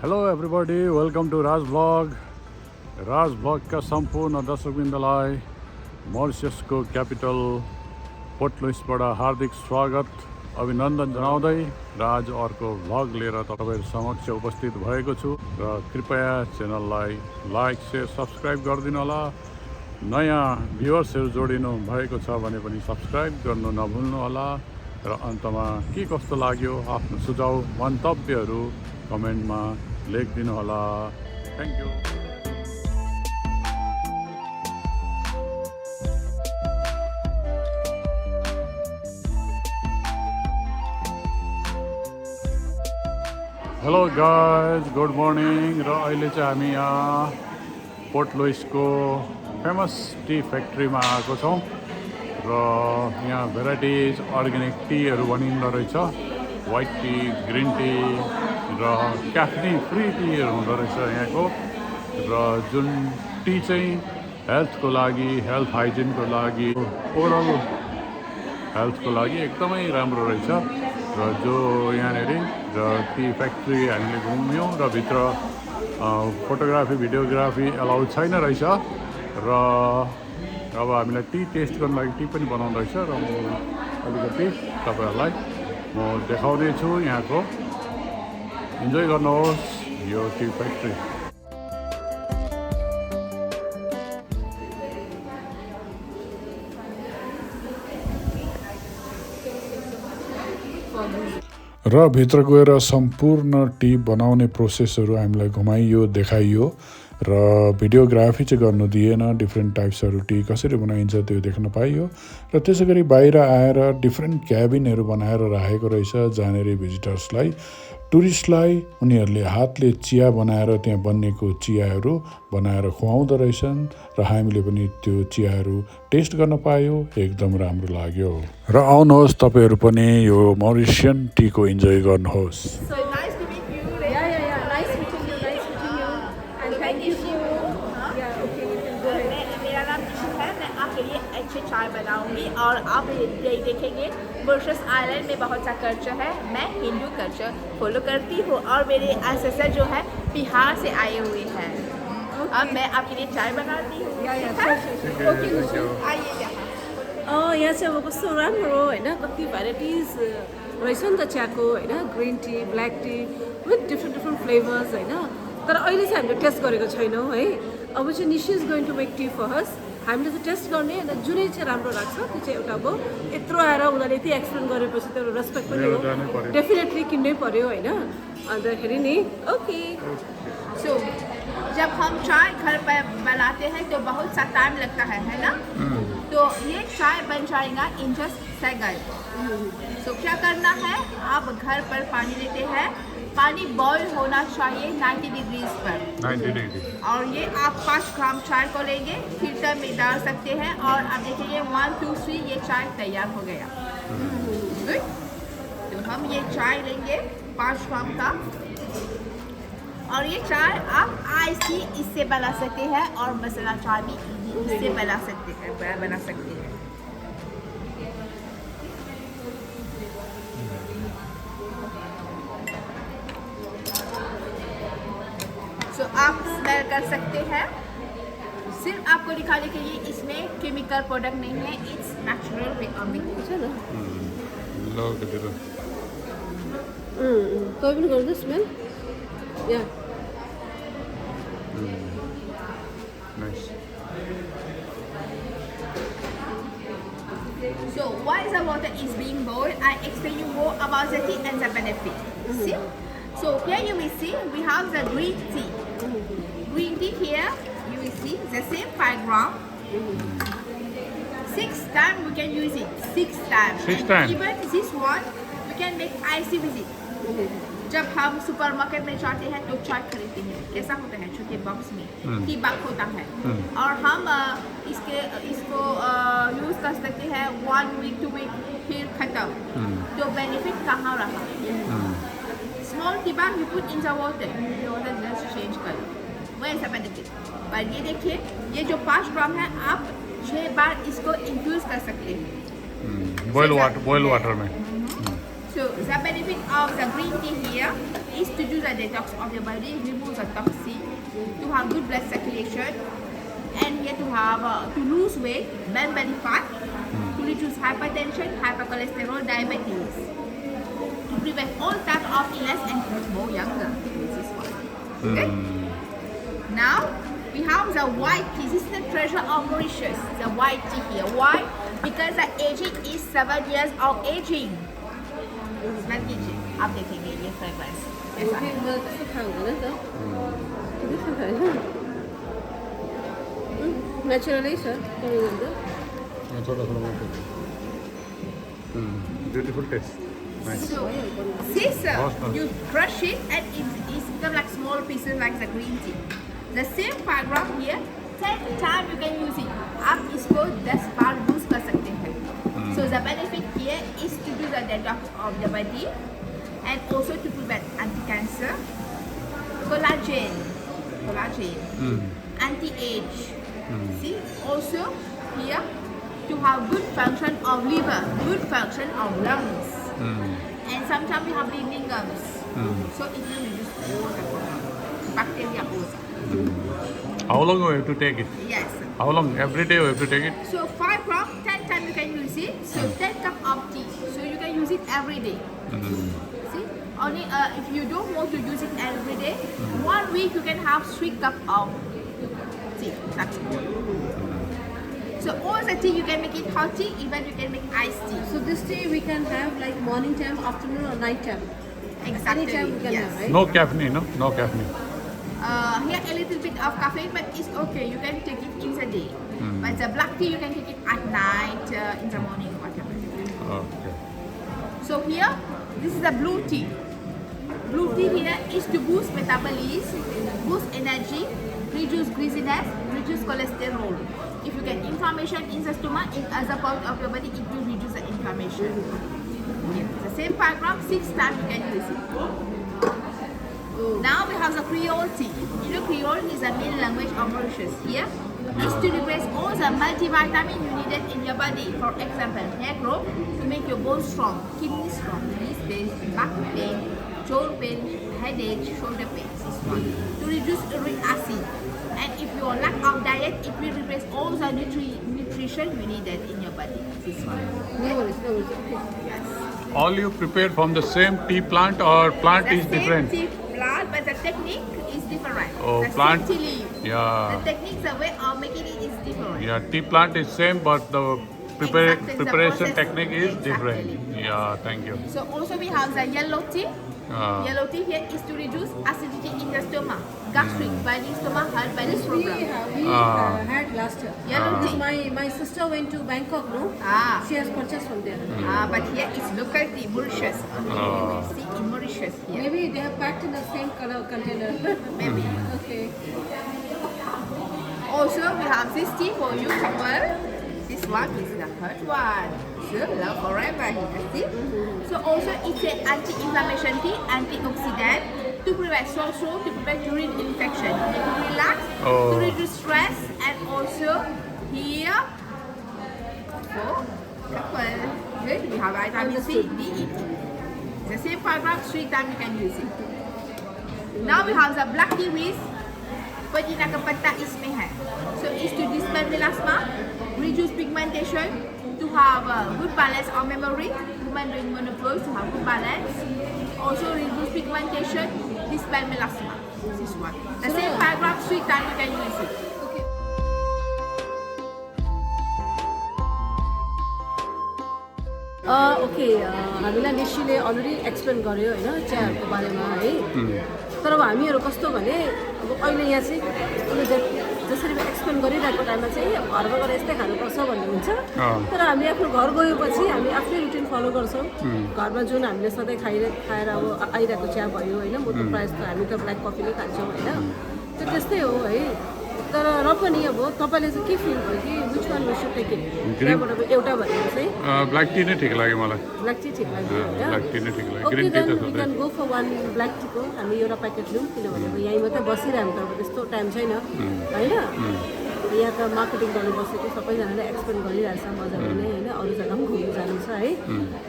Hello everybody welcome to राज भ्लगका सम्पूर्ण दर्शकवृन्दलाई मरिससको capital port लुइसबाट हार्दिक स्वागत अभिनन्दन जनाउँदै र आज अर्को भ्लग लिएर तपाईहरु समक्ष उपस्थित भएको छु र कृपया च्यानललाई लाइक शेयर सब्स्क्राइब गरिदिनु होला। नयाँ भ्युअर्सहरु जोडिनु भएको छ भने पनि सब्स्क्राइब गर्नु नभुल्नु होला र अन्तमा के कस्तो लाग्यो आफ्नो सुझाव मन्तव्यहरु कमेन्टमा लेखिदिनु होला। Thank you. Hello guys good morning र अहिले चाहिँ हामी यहाँ पोर्ट लुइसको फेमस टी फ्याक्ट्रीमा आएको छौँ र यहाँ भेराइटिज अर्ग्यानिक टीहरू बनिँदो रहेछ। व्हाइट टी, ग्रीन टी र क्याफिन फ्री टीहरू हुँदो रहेछ यहाँको र जुन टी चाहिँ हेल्थको लागि, हेल्थ हाइजिनको लागि, ओरल हेल्थको लागि एकदमै राम्रो रहेछ र जो यहाँनिर र टी फ्याक्ट्री हामीले घुम्यौँ र भित्र फोटोग्राफी भिडियोग्राफी एलाउ छैन रहेछ र अब हामीलाई टी टेस्ट गर्नु लागि टी पनि बनाउँदै रहेछ र म अलिकति तपाईहरुलाई म देखाउने छु यहाँको। इन्जोय गर्नुहोस् यो टी फ्याक्ट्री। र भित्र गएर सम्पूर्ण टी बनाउने प्रोसेसहरू हामीलाई घुमाइयो, देखाइयो र भिडियोग्राफी चाहिँ गर्नु दिएन। डिफ्रेन्ट टाइप्सहरू टी कसरी बनाइन्छ त्यो देख्न पाइयो र त्यसै गरी बाहिर आएर डिफ्रेन्ट क्याबिनहरू बनाएर राखेको रहेछ जहाँनिर भिजिटर्सलाई, टुरिस्टलाई उनीहरूले हातले चिया बनाएर त्यहाँ बनेको चियाहरू बनाएर खुवाउँदो रहेछन् र हामीले पनि त्यो चियाहरू टेस्ट गर्न पायो। एकदम राम्रो लाग्यो र आउनुहोस् तपाईहरु पनि यो मरिसियन टीको इन्जोय गर्नुहोस्। चाय बनाऊंगी और आप ये देखेंगे मॉरिशस आइलैंड में बहुत सा कल्चर है। मैं हिंदू कल्चर फॉलो करती हूँ और मेरे एंसेस्टर जो है बिहार से आए हुए हैं। अब मैं आपके लिए चाय बनाती हूँ। यहाँ चाहिँ अब कस्तो राम्रो होइन, कति भेराइटिज रहेछ नि त चियाको होइन, green tea, black tea with different flavours होइन। तर अहिले चाहिँ हामीले टेस्ट गरेको छैनौँ है। अब चाहिँ Nishi is going to make tea for us. हामीले चाहिँ टेस्ट गर्ने अन्त जुनै चाहिँ राम्रो लाग्छ त्यो चाहिँ एउटा अब यत्रो आएर उनीहरूले यति एक्सप्लेन गरेपछि त्यो रेस्पेक्ट पनि हो, डेफिनेटली किन्नै पर्यो होइन। अन्तखेरि नि ओके। सो जब हम चाय घर पर बनाते हैं तो बहुत सा टाइम लगता है ना। तो ये चाय बन जाएगा इन जस्ट सेकंड। सो क्या करना है, आप घर पर पानी लेते हैं, पानी बॉईल होना चाहिए 90 डिग्रीज पर। 90 डिग्री। और ये आप 5 ग्राम चाय को लेंगे, फिल्टर में डाल सकते हैं और आप देखेंगे 1 2 3 ये चाय तैयार हो गया। गुड। तो हम ये चाय लेंगे 5 ग्राम का और ये चाय आप आइस ही इससे बना सकते हैं और मसाला चाय भी इससे बना सकते हैं। तो आप स्मेल कर सकते हैं। सिर्फ आपको दिखाने के लिए इसमें केमिकल प्रोडक्ट नहीं है, it's natural way of making. चलो लोग दिलो तो पनि गर्नु स्मेल या nice. So why the water is being boiled? I explain you more about the tea and the benefit. See? So here you will see we have the green tea. Green tea here you will see the same 5 gram. 6 times we can use it. 6 times. 6 times. Even this one we can make icy with it. जब हम supermarket में जाते हैं तो चाय खरीदते हैं, कैसा होता है छोटे बॉक्स में टी बैग होता है और हम इसको यूज़ कर सकते हैं 1 वीक 2 वीक फिर खत्म। तो बेनिफिट कहाँ रहा? Small tea bag you put in the water just change करो, वैसा बेनिफिट। पर ये देखिए ये जो 5 ग्राम है आप 6 बार इसको इन्फ्यूज़ कर सकते हैं बॉयल वाटर में। So The benefit of the green tea here is to do the detox of your body, remove the toxin, to have good blood circulation, and here to have to lose weight, burn belly fat, to reduce hypertension, hypercholesterol, diabetes, to prevent all types of illness and keep more younger. This is one. Okay. Now we have the white tea. This is the treasure of Mauritius. The white tea here. Why? Because the aging is 7 years of aging. Smell aging. After taking the fragrance. Yes, Okay, well, त्यस्तो थाहा हुँदैन त त्यस्तो थाहा होइन नेचुरलै छ तपाईँको त थोड़ा थोड़ा beautiful taste nice So, this Awesome. you crush it and it's become like small pieces like the green tea. The same paragraph here, 10 times you can use it. आप इसको 10 बार use कर सकते हैं. So the benefit here is to do the detox of the body and also to prevent anti-cancer, collagen, anti-age. See, also here to have good function of liver, good function of lungs. And sometimes we have bleeding gums. So it will reduce all the bacteria also. How long you have to take it? Yes. How long? Every day you have to take it? So 5 grams, 10 times you can use it. So 10 cup of tea. So you can use it every day. See? Only if you don't want to use it every day, 1 week you can have 3 cup of tea. That's it. So all the tea you can make it hot tea, even you can make iced tea. So this tea we can have like morning time, afternoon or night time. Exactly. Anytime we can Yes. have, right? No caffeine, no? No caffeine. Here a little bit of caffeine, but it's okay. You can take it in the day. But the black tea you can take it at night, in the morning, whatever. Okay. So here, this is the blue tea. Blue tea here is to boost metabolism, boost energy, reduce greasiness, reduce cholesterol. If you get inflammation in the stomach, in other part of your body, it will reduce the inflammation. Yeah. The same paragraph, 6 times you can use it. Now we have the Creole tea. You know Creole is the main language of Mauritius. Here is to replace all the multivitamin you needed in your body. For example, hair growth to make your bones strong, kidney strong, knees pain, back pain, joint pain, headache, shoulder pain. This one. To reduce uric acid. And if you are lack of diet, it will replace all the nutrition you needed in your body. This one. No worries, no worries. Okay. Yes. All you prepared from the same tea plant or plant The is different? same tea plant, but the technique is different. Oh, the plant. same tea leaf. Yeah. The technique, the way of making it is different. Yeah, tea plant is same, but the Exactly, the preparation process- technique is different. exactly. Yeah, thank you. So also we have the yellow tea. Ah. Yellow tea here is to reduce acidity in the stomach, gastric, body stomach, heart, body This we problem. had last year. Yellow Because tea. my sister went to Bangkok, no? Ah. She has purchased from there. But here is local tea, Mauritius. See in Mauritius here. Maybe they have packed in the same color container. Maybe. Okay. Also we have this tea for you couple. This one is the third one. So love forever here. See? So also it's an anti-inflammation tea, antioxidant to prevent sore throat, to prevent urine infection, to relax, Oh. to reduce stress, and also here for couple. Good. We have vitamin C, D, E, T. The same paragraph, 3 times you can use it. Now we have the black tea with Pajina ka pata isme hai. So it's to dispel melasma, reduce pigmentation, to have good balance of memory, women doing menopause to have good balance, also reduce pigmentation, dispel melasma. This is one. The same paragraph, 3 times you can use it. Okay. Okay हामीलाई निशीले already explain गर्यो होइन चियाहरूको बारेमा है तर अब हामीहरू कस्तो भने अब अहिले यहाँ चाहिँ उसले जसरी एक्सप्लेन गरिरहेको टाइममा चाहिँ अब घरमा गएर यस्तै खानुपर्छ भन्ने हुन्छ तर हामी आफ्नो घर गएपछि हामी आफ्नै रुटिन फलो गर्छौँ घरमा जुन हामीले सधैँ खाएर अब आइरहेको चिया भयो होइन म त प्रायः जस्तो हामी त ब्ल्याक कफी नै खान्छौँ होइन त्यो त्यस्तै हो है तर र पनि अब तपाईँले चाहिँ के फिल भयो कि विच वान विस टेक इट त्यहाँबाट अब एउटा भनेको चाहिँ ब्ल्याक टी नै ठिक लाग्यो मलाई ब्ल्याक टी ठिक लाग्यो ब्ल्याक टी नै ठिक लाग्यो ओके ग्रिन टी देन त वी सधैँ क्यान गो फर वान ब्ल्याक टीको हामी एउटा प्याकेट लिउँ किनभने अब यहीँ मात्रै बसिरह्यौँ त अब त्यस्तो टाइम छैन होइन यहाँका मार्केटिङ गर्नु बसेको सबैजनाले एक्सप्लेन गरिरहेछ मजाले नै होइन अरू जग्गा पनि घुम्नु जानु छ है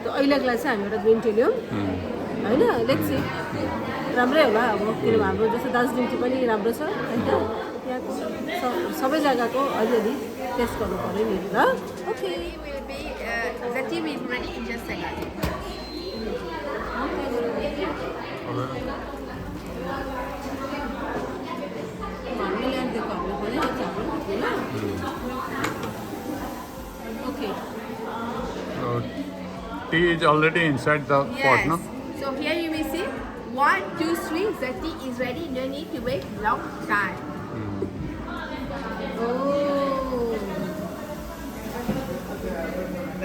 त्यो अहिलेको लागि चाहिँ हामी एउटा ग्रिन टी ल्याउँ होइन लेट्स सी राम्रै होला अब किनभने हाम्रो जस्तो दार्जिलिङ टी पनि राम्रो छ होइन यहाँको सबै जग्गाको अलिअलि टेस्ट गर्नु पऱ्यो नि ल okay The tea will be ready in just a second. हामीले ल्याइदिएको हाम्रो पनि okay tea is already inside the pot, Yes. no? So here you will see 1, 2, 3. The tea is ready. No need to wait long time.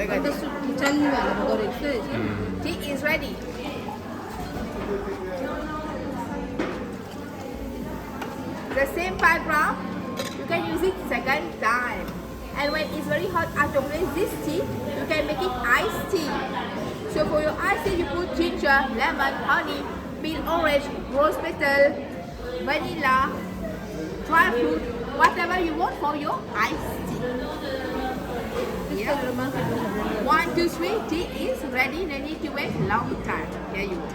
अन्त चाल्नी हालेर गरेको चाहिँ Tea is ready. The same 5 gram, you can use it second time. And when it's very hot after this tea, you can make it iced tea. So for your iced tea, you put ginger, lemon, honey, peel orange, rose petal, vanilla, dry fruit, whatever you want for your iced tea. Yeah. 1, 2, 3, tea is ready. No need to wait long time. Here you go.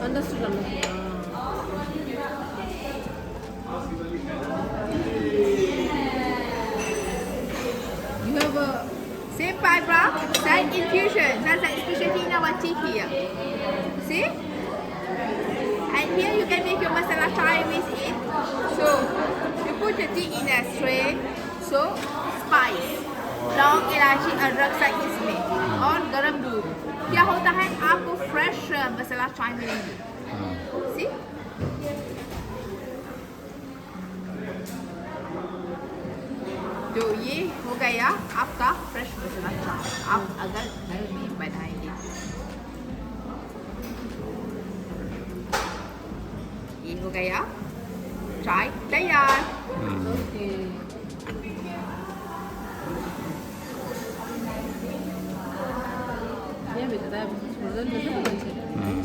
Understood You have a same 5 gram, side infusion. That's a specialty in our tea here. See? And here you can make your masala chai with it. So you put the tea in a tray. So spice, लौंग, इलायची, अदरक सा इसमें और गरम दूध. क्या होता है आपको फ्रेश मसाला चाय मिलेंगी. See? तो ये हो गया आपका फ्रेश मसाला चाय. आप अगर घर में बनाएंगे ये हो गया चाय तैयार. ओके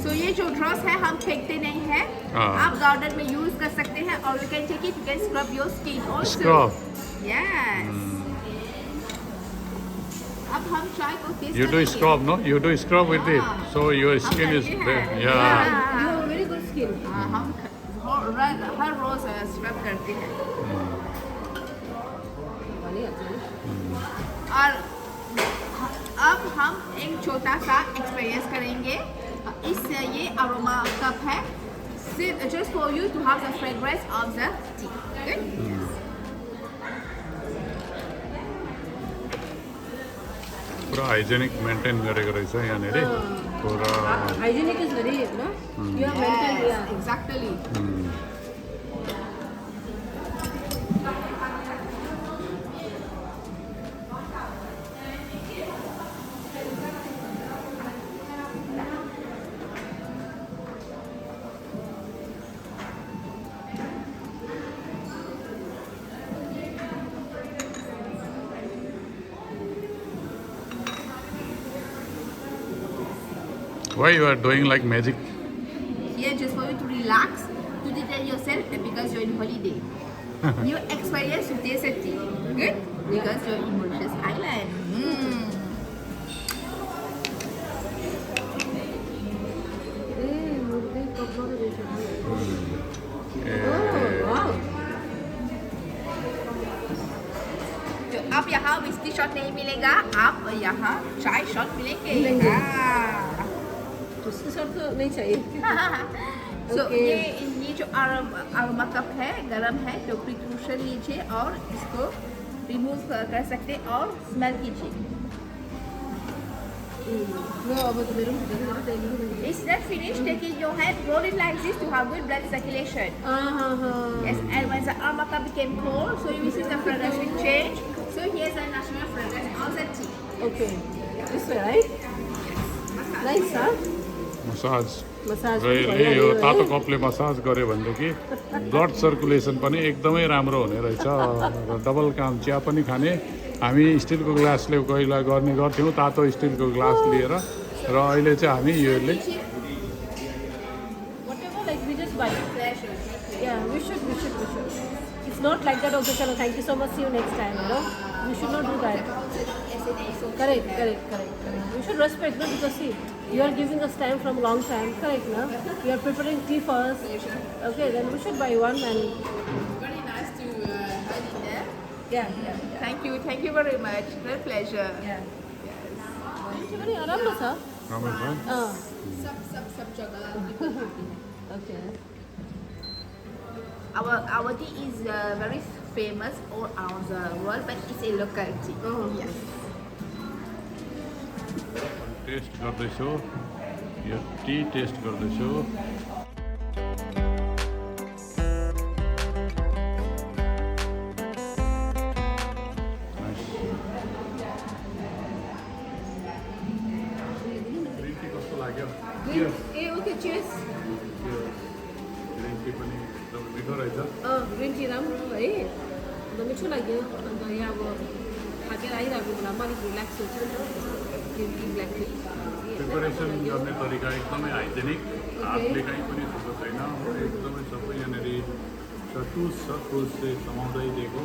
So ये जो ड्रॉस है हम फेंकते नहीं है. आप गार्डन में यूज कर सकते हैं और you can take it, you can scrub your skin also. Scrub. Yes. अब हम चाय को test You do scrub, no? You do scrub with it, so your skin is करते there. हैं. Yeah. You have very good skin. हम हर रोज scrub करते हैं. और अब हम एक छोटा सा एक्सपीरियंस करेंगे. इस ये अरोमा कप है. Just for you to have the fragrance of the tea. Good? पुरा हाइजेनिक मेन्टेन गरेको रहेछ यहाँनिर पुरा. Hygienic is very, no? You have mental, yeah. Exactly. Why you are doing like magic? Here just for you to relax, to detain yourself because you're in holiday. New experience to taste a tea. Good? Because you're in Mauritius Island. Wow. तो अब यहाँ whisky shot नहीं मिलेगा, आप यहाँ चाय shot मिलेंगे. मिलेंगे. हाँ. उसके साथ तो नहीं चाहिए. So, Okay. ये जो अरोमा कप है गरम है तो प्रिकॉशन लीजिए और इसको रिमूव कर सकते हैं और स्मेल कीजिए. No, अब तो मेरे को It's not finished. Taking your hand, roll it like this to have good blood circulation. Yes, and when the aroma cup became cold, so you will see the fragrance will change. So here's the national fragrance of the tea. Okay. This way, right? Nice, huh? Massage Massage. रहिले यो तातो कपले massage गर्यो भनेदेखि blood circulation पनि एकदमै राम्रो हुने रहेछ. र double काम चिया पनि खाने. हामी स्टिलको ग्लासले पहिला गर्ने गर्थ्यौँ तातो स्टिलको ग्लास लिएर र अहिले चाहिँ हामी योले Whatever, like we just buy. pleasure. Thank you. Yeah, we should. It's not like that also, chalo, thank you so much, see you next time, you know. We should not do that. Correct. We should respect, no? Because see, you are giving us time from long time, correct, no? You are preparing tea for us. Okay, then we should buy one and Very nice to have it there. yeah. Thank you very much. Great pleasure. Yeah. पनि राम्रो छ राम्रो छ है? सब जगह Okay. Our tea is very famous all around the world, but it's a local tea. Yes. Taste गर्दैछु यो टी टेस्ट गर्दैछु Nice. ग्रिन टी कस्तो लाग्यो Okay, cheers. ग्रिन टी पनि एकदम मिठो रहेछ ग्रिन टी राम्रो है अन्त मिठो लाग्यो अन्त यहाँ अब थाकेर आइरहेको बेलामा अलिक रिल्याक्स हुन्छ नि त green tea black tea preparation गर्ने तरिका एकदमै हाइजेनिक हातले कहीँ पनि छुएको छैन एकदमै सबै यहाँनिर टुल्स छ टुल्सले समाउँदै दिएको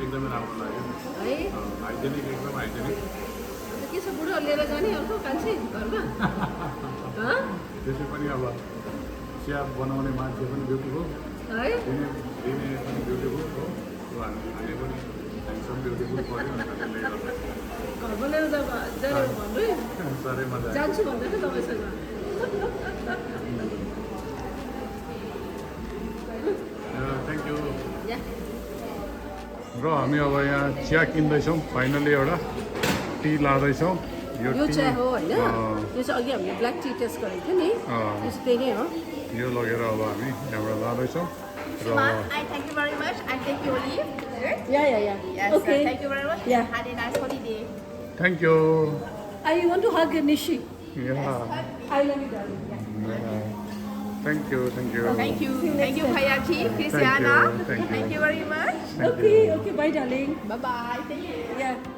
एकदमै राम्रो लाग्यो है हाइजेनिक एकदम हाइजेनिक अन्त के छ बुढो लिएर जाने अर्को कान्छे घरमा हँ? त्यसै पनि अब चिया बनाउने मान्छे पनि ब्युटिफुल है दिने पनि ब्युटिफुल हो खाने पनि ह्यान्डसम ब्युटिफुल पऱ्यो नि त त्यसले गर्दा घरमा लिएर जाने भन्नु है साह्रै मजा आयो जान्छु भन्दैन तपाईँसँग थ्याङ्क यू या र हामी अब यहाँ चिया किन्दैछौँ फाइनली एउटा टी लाँदैछौँ यो टी चाहिँ हो होइन अँ, यो चाहिँ अघि हामीले ब्ल्याक टी टेस्ट गरेको थियो नि अँ, यो चाहिँ त्यही नै हो यो लगेर अब हामी यहाँबाट लाँदैछौँ र Shima, I thank you very much. I take your leave. या Yes, Okay. thank you very much. Yeah. Had a nice holiday. Thank you I want to hug Nishi. या I love you, darling. Thank you Thank you, next Hayachi, Christiana. Thank you. Thank you very much. Okay, bye, darling. Bye bye. Thank you. Yeah.